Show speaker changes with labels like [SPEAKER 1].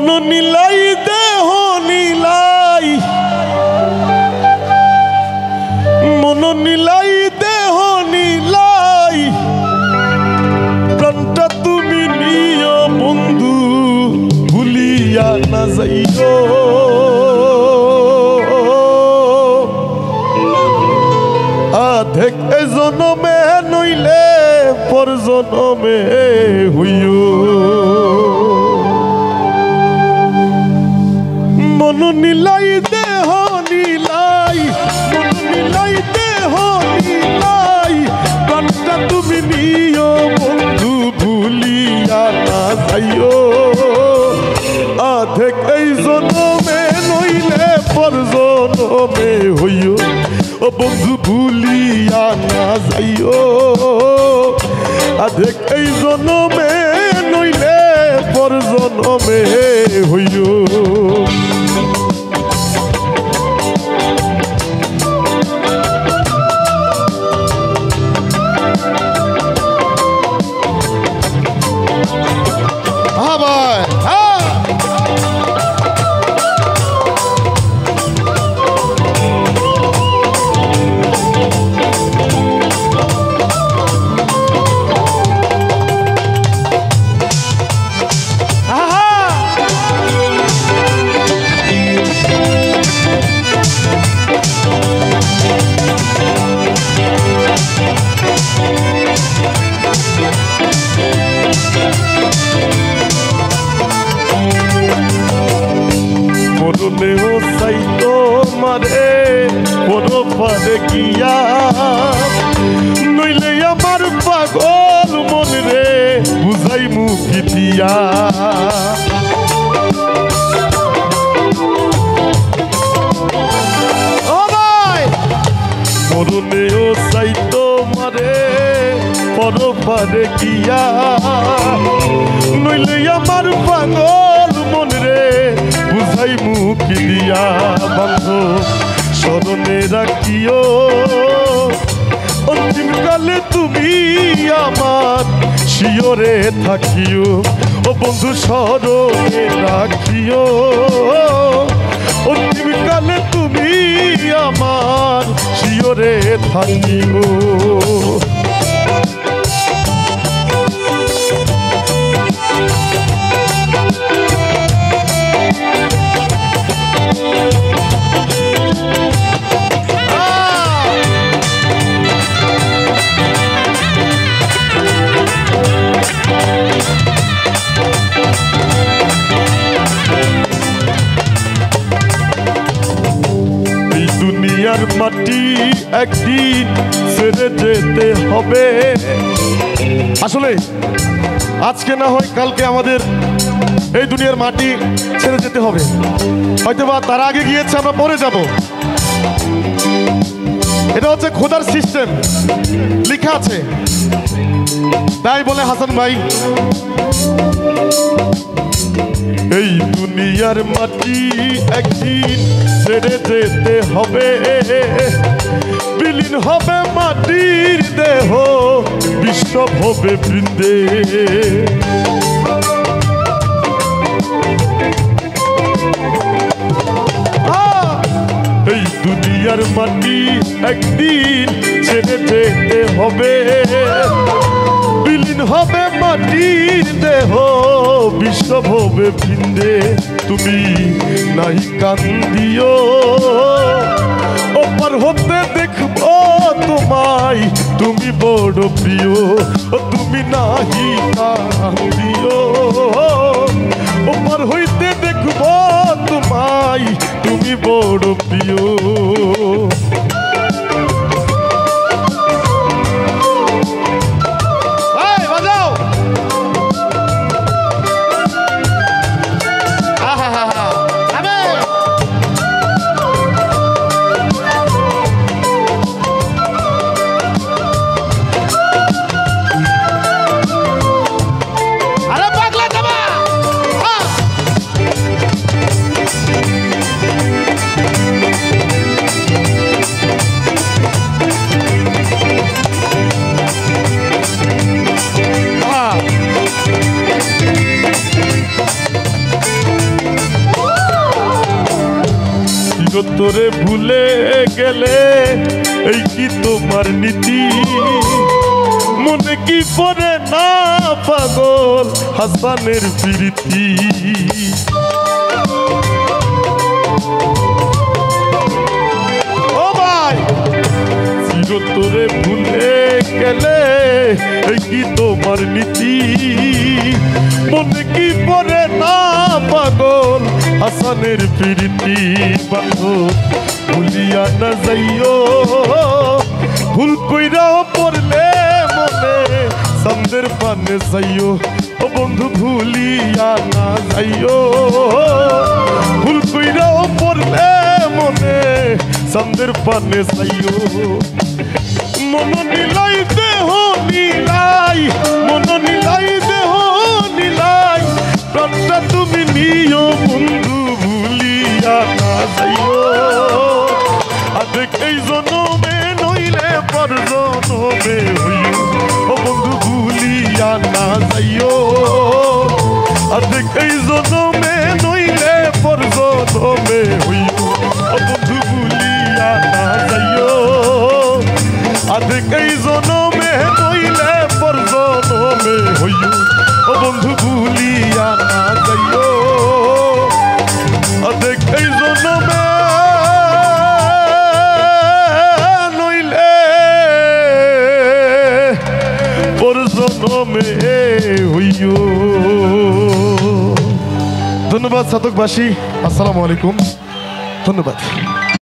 [SPEAKER 1] মন নীলাই দেহ নীলাই, মন নীলাই দেহ নীলাই, প্রাণটা তুমি নিও বন্ধু ভুলিয়া না যাইও। আধেক এ জনমে নইলে পর জনমে হইও। মন নীলাই দেহ নীলাই, মন নীলাই দেহ নীলাই, প্রাণটা তুমি নিও বন্ধু ভুলিয়া না যাইও। আধেক এই জনমে নইলে পর জনমে হইও, ও বন্ধু ভুলিয়া না যাইও। আধেক এই জনমে নইলে পর জনমে হইও। মরণেও চাই তোমারে পরপারে গিয়া, নইলে আমার পাগল মন রে বুঝাই মুখি দিয়া। মরণেও চাই তোমারে পরপারে গিয়া, নইলে আমার পাগল মন রে বুঝাই মুখি দিয়া। বন্ধু স্মরণে রাখিও অন্তিম কালে তুমি আমার শিয়রে থাকিও। ও বন্ধু স্মরণে রাখিও অন্তিম কালে তুমি আমার শিয়রে থাকিও। দুনিয়ার মাটি একদিন ছেড়ে যেতে হবে। আসলে আজকে না হয় কালকে আমাদের এই দুনিয়ার মাটি ছেড়ে যেতে হবে, হয়তোবা তার আগে গিয়েছে আমরা পরে যাব। এটা হচ্ছে খোদার সিস্টেম, লেখা আছে। তাই বলে হাসান ভাই, এই দুনিয়ার মাটি একদিন ছেড়ে যেতে হবে, বিলীন হবে মাটির দেহ বিশ্ব হবে বৃন্দে। এই দুনিয়ার মাটি একদিন ছেড়ে যেতে হবে, বিলীন হবে মাটির দেহ বিশ্ব হবে বৃন্দে। তুমি নাই কান্দিও ওপার হতে দেখবো তোমায় তুমি বড় প্রিয়। তুমি নাহি কান্দিও ওপার হইতে দেখবো তোমায় তুমি বড় প্রিয়। তোরে ভুলে গেলে এই কি তোমার নীতি মনে কি পড়ে না পাগল হাসানের প্রীতি ও ভাই চির তোরে ভুলে গেলে এই কি তোমার নীতি মনে কি পড়ে না পাগল হাসানের প্রীতি বাঁধো ভুলিয়া না যাইও ভুল কইরাও পড়লে মনে সন্দের পানে যাইও ও বন্ধু ভুলিয়া না যাইও ভুল কইরাও পড়লে মনে সন্দের পানে যাইও মন নিলাই দেহ নিলাই মন নিলাই দেহ নিলাই প্রাণটা তুমি নিও বন্ধু ভুলিয়া না যাইও আদেক এই জনমে নইলে পর জনমে হইও ও বন্ধু ভুলিয়া না যাইও আদেক এই জনমে নইলে পর জনমে হইও ও বন্ধু ভুলিয়া না যাইও আদেক এই জনমে নইলে পর জনমে হইও ও বন্ধু ভুলিয়া না যাইও আদেক এই জনমে ধন্যবাদ সাধকবাসী আসসালামু আলাইকুম ধন্যবাদ।